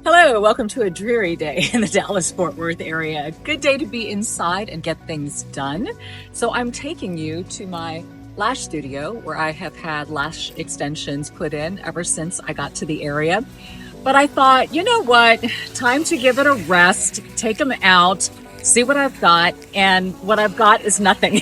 Hello, welcome to a dreary day in the Dallas-Fort Worth area. A good day to be inside and get things done. So I'm taking you to my lash studio where I have had lash extensions put in ever since I got to the area. But I thought, you know what? Time to give it a rest, take them out, see what I've got. And what I've got is nothing.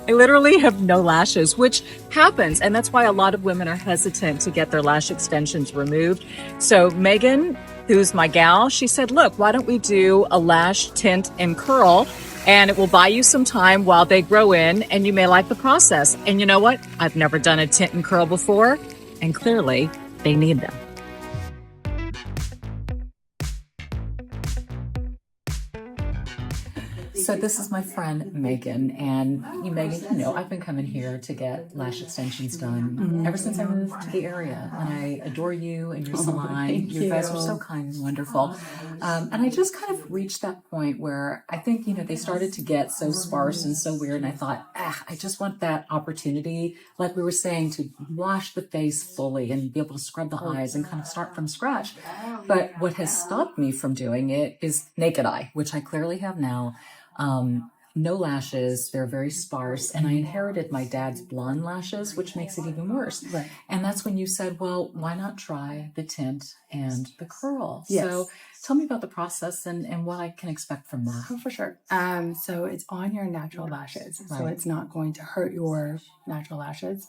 I literally have no lashes, which happens. And that's why a lot of women are hesitant to get their lash extensions removed. So Megan, who's my gal, she said, look, why don't we do a lash tint and curl, and it will buy you some time while they grow in, and you may like the process. And you know what? I've never done a tint and curl before, and clearly they need them. So this is my friend Megan, and Megan, you know, I've been coming here to get lash extensions done ever since I moved to the area, and I adore you and your salon. You guys are so kind and wonderful. And I just kind of reached that point where I think, you know, they started to get so sparse and so weird, and I thought, I just want that opportunity, like we were saying, to wash the face fully and be able to scrub the eyes and kind of start from scratch. But what has stopped me from doing it is naked eye, which I clearly have now. No lashes, they're very sparse, and I inherited my dad's blonde lashes, which makes it even worse. Right. And that's when you said, well, why not try the tint and the curl? Yes. So tell me about the process and what I can expect from that. Oh, for sure. So it's on your natural lashes, so it's not going to hurt your natural lashes.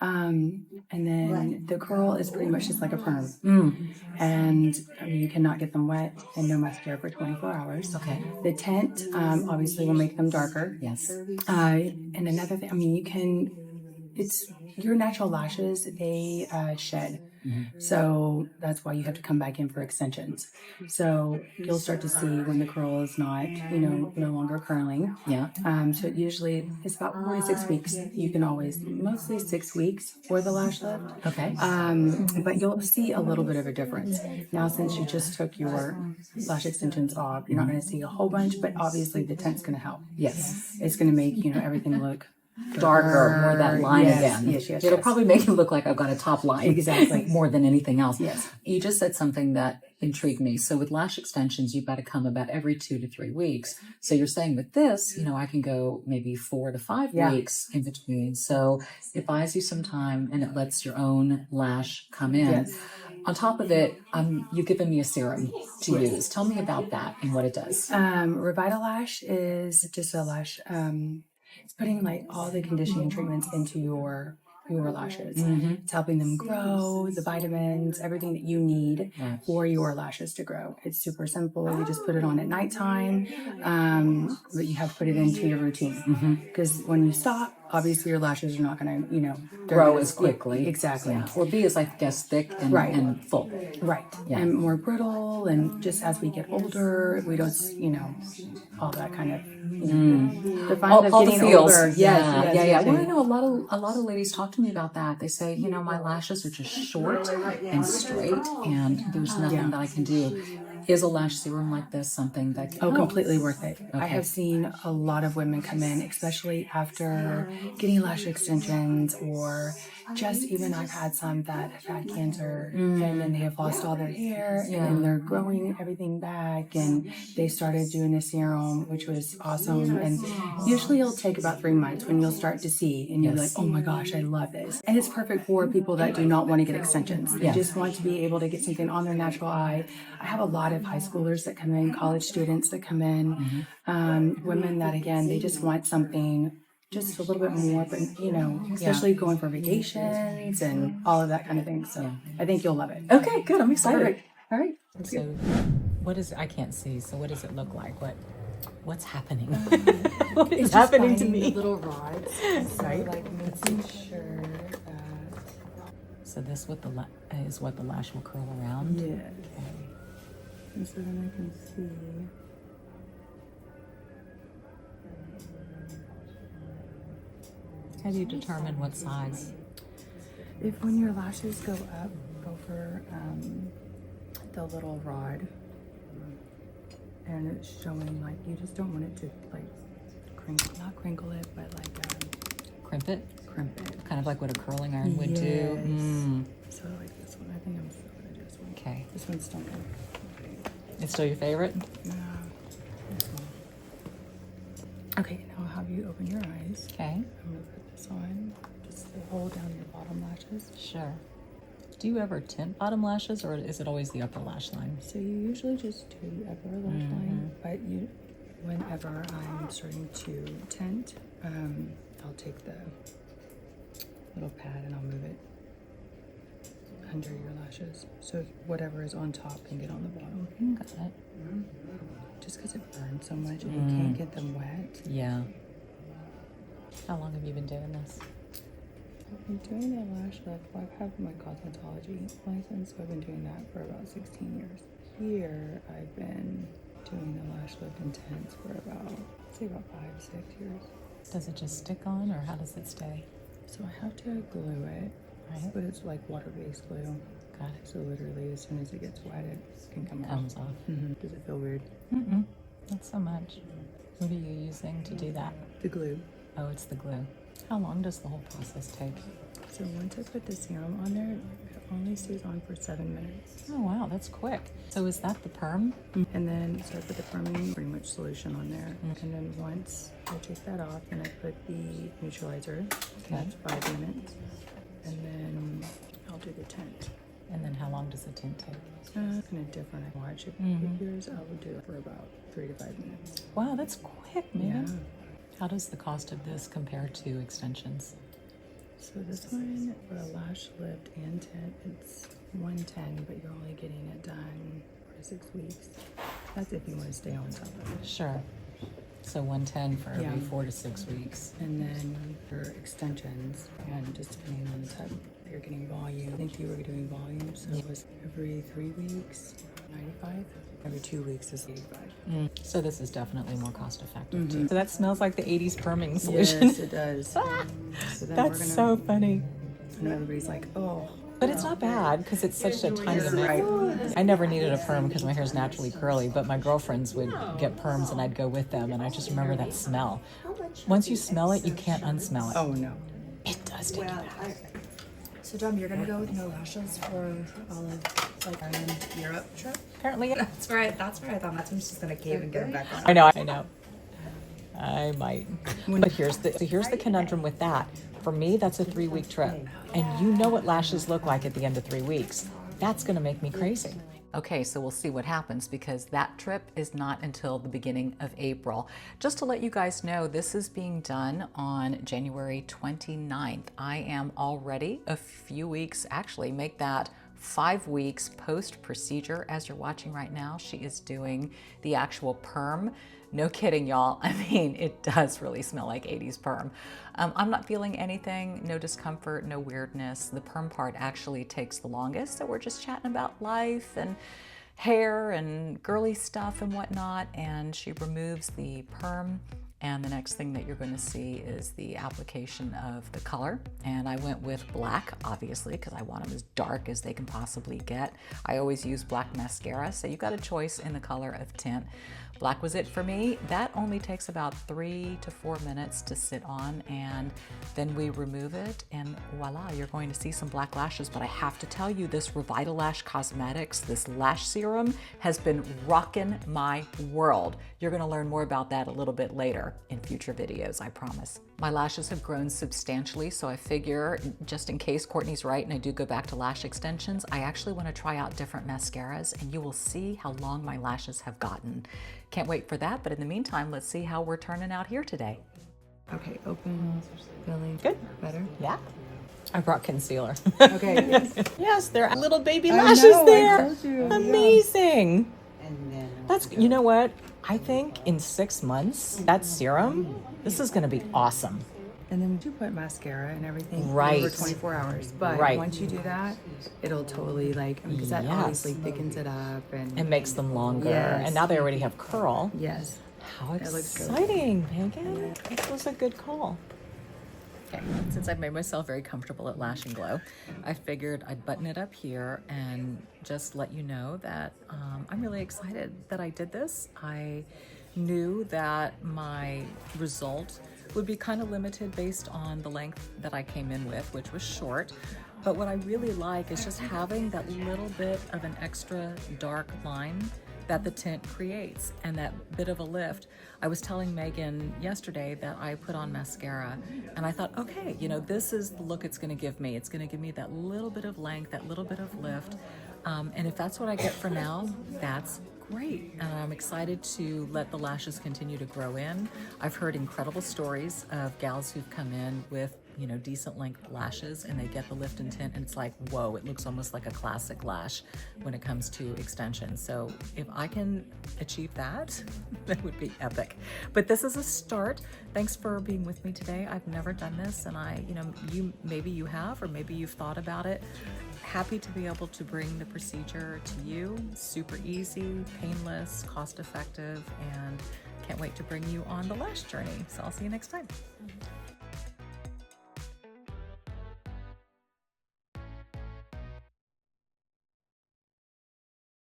And then the curl is pretty much just like a perm. And I mean, you cannot get them wet and no mascara for 24 hours. Okay. The tint obviously will make them darker. Yes. And another thing, I mean, it's your natural lashes, they shed. So that's why you have to come back in for extensions. So you'll start to see when the curl is not, you know, no longer curling. Yeah. So usually it's about 4 to 6 weeks. You can always, mostly 6 weeks for the lash lift. Okay. But you'll see a little bit of a difference. Now, since you just took your lash extensions off, you're not going to see a whole bunch, but obviously the tint's going to help. Yes. It's going to make, you know, everything look darker, more that line again. Yes, It'll probably make it look like I've got a top line. Exactly. More than anything else. Yes. You just said something that intrigued me. So with lash extensions, you've got to come about every 2 to 3 weeks. So you're saying with this, you know, I can go maybe 4 to 5 weeks in between. So it buys you some time and it lets your own lash come in. Yes. On top of it, you've given me a serum to use. Tell me about that and what it does. Revitalash is just a lash. It's putting like all the conditioning treatments into your lashes. It's helping them grow, the vitamins, everything that you need for your lashes to grow. It's super simple. You just put it on at nighttime, but you have to put it into your routine because when you stop, obviously your lashes are not going to, you know, grow as quickly. Exactly. Yeah. Or be as, I guess, thick and full. Right. Yeah. And more brittle. And just as we get older, we don't, you know, all that kind of, all the feels. Older. Yes. Well, I know a lot of ladies talk to me about that. They say, you know, my lashes are just short and straight and there's nothing that I can do. Is a lash serum like this something that completely worth it? Okay. I have seen a lot of women come in, especially after getting lash extensions, or just even I've had some that have had cancer and then they have lost all their hair and then they're growing everything back, and they started doing a serum, which was awesome. And usually it'll take about 3 months when you'll start to see and you're like, oh my gosh, I love this. And it's perfect for people that do not want to get extensions. They just want to be able to get something on their natural eye. I have a lot of high schoolers that come in, college students that come in, women that, again, they just want something just a little bit more, but, you know, especially going for vacations and all of that kind of thing. So I think you'll love it. Okay, good. I'm excited. Perfect. All right. So what is, I can't see, so what does it look like? What's happening? What is happening to me? Little rods. Right. Like making sure that. So this is what the lash will curl around? Yeah. Okay. And so then I can see. How do you determine what size? If when your lashes go up over the little rod and it's showing, like, you just don't want it to like not crinkle it, but like crimp it? Crimp it. Kind of like what a curling iron would do. So like this one, I think I'm still gonna do this one. Okay. This one's still good. It's still your favorite? Yeah. Okay, now I'll have you open your eyes. Okay. I'm gonna put this on just to hold down your bottom lashes. Sure. Do you ever tint bottom lashes, or is it always the upper lash line? So you usually just do the upper lash line, but whenever I'm starting to tint, I'll take the little pad and I'll move it under your lashes, so whatever is on top can get on the bottom. Got it. Just because it burns so much and you can't get them wet. Yeah. How long have you been doing this? I've been doing the lash lift. Well, I have my cosmetology license, so I've been doing that for about 16 years. Here, I've been doing the lash lift and tints for about, I'd say about 5-6 years. Does it just stick on, or how does it stay? So I have to glue it, Right. but it's like water-based glue. Got it. So literally, as soon as it gets wet, it can come off. Comes off. Does it feel weird? Mm-mm. Not so much. What are you using to do that? The glue. Oh, it's the glue. How long does the whole process take? So once I put the serum on there, it only stays on for 7 minutes. Oh, wow, that's quick. So is that the perm? And then, so I put the firming pretty much solution on there. And then once I take that off, then I put the neutralizer. Okay. That's 5 minutes. And then I'll do the tint. And then how long does the tint take? Kind of different. I watch it. With yours, I would do it for about 3 to 5 minutes. Wow, that's quick, man. Yeah. How does the cost of this compare to extensions? So this one, for a lash lift and tint, it's $110, but you're only getting it done for 6 weeks. That's if you want to stay on top of it. Sure. So 110 for every Yeah. 4 to 6 weeks. And then for extensions, and just depending on the type, you're getting volume. I think you were doing volume, so it was every 3 weeks, 95. Every 2 weeks is 85. So this is definitely more cost effective too. So that smells like the 80s perming solution. Yes, it does. So then That's so funny. I know everybody's like, oh. But it's not bad because it's such a tiny Right. I never needed a perm because my hair is naturally curly, but my girlfriends would get perms and I'd go with them, and I just remember that smell. Once you smell it, you can't unsmell it. Oh, no. It does take you back. So, Dom, you're gonna go with no lashes for all of like Ireland, Europe trip? Apparently, That's where I thought that's when she's gonna cave and get them back on. I know. I might. But here's the conundrum with that. For me, that's a 3-week trip. And you know what lashes look like at the end of 3 weeks. That's gonna make me crazy. Okay, so we'll see what happens because that trip is not until the beginning of April. Just to let you guys know, this is being done on January 29th. I am already a few weeks, actually make that 5 weeks post-procedure. As you're watching right now, she is doing the actual perm. No kidding, y'all. I mean, it does really smell like 80s perm. I'm not feeling anything, no discomfort, no weirdness. The perm part actually takes the longest, so we're just chatting about life and hair and girly stuff and whatnot, and she removes the perm. And the next thing that you're going to see is the application of the color. And I went with black, obviously, because I want them as dark as they can possibly get. I always use black mascara, so you got a choice in the color of tint. Black was it for me. That only takes about 3 to 4 minutes to sit on, and then we remove it, and voila, you're going to see some black lashes. But I have to tell you, this Revitalash Cosmetics, this lash serum, has been rocking my world. You're gonna learn more about that a little bit later in future videos, I promise. My lashes have grown substantially, so I figure, just in case Courtney's right and I do go back to lash extensions, I actually want to try out different mascaras, and you will see how long my lashes have gotten. Can't wait for that, but in the meantime, let's see how we're turning out here today. Okay, open, feeling Good. better. Yeah. I brought concealer. Okay, yes. Yes, there are little baby I lashes know, I there. told you, yeah. Amazing. That's, you know what? I think in 6 months, that serum, this is gonna be awesome. And then we do put mascara and everything Right. over 24 hours. But Right. once you do that, it'll totally because that Yes. obviously thickens it up and It makes them longer. Yes. And now they already have curl. yes. How It looks good. exciting, Megan. This was a good call. Okay, since I've made myself very comfortable at Lash and Glow, I figured I'd button it up here and just let you know that I'm really excited that I did this. I knew that my result would be kind of limited based on the length that I came in with, which was short. But what I really like is just having that little bit of an extra dark line that the tint creates and that bit of a lift. I was telling Megan yesterday that I put on mascara and I thought, okay, you know, this is the look it's gonna give me. It's gonna give me that little bit of length, that little bit of lift. And if that's what I get for now, that's great. And I'm excited to let the lashes continue to grow in. I've heard incredible stories of gals who've come in with, you know, decent length lashes and they get the lift and tint and it's like, whoa, it looks almost like a classic lash when it comes to extensions. So if I can achieve that, that would be epic. But this is a start. Thanks for being with me today. I've never done this and maybe you have, or maybe you've thought about it. Happy to be able to bring the procedure to you. Super easy, painless, cost effective, and can't wait to bring you on the lash journey. So I'll see you next time.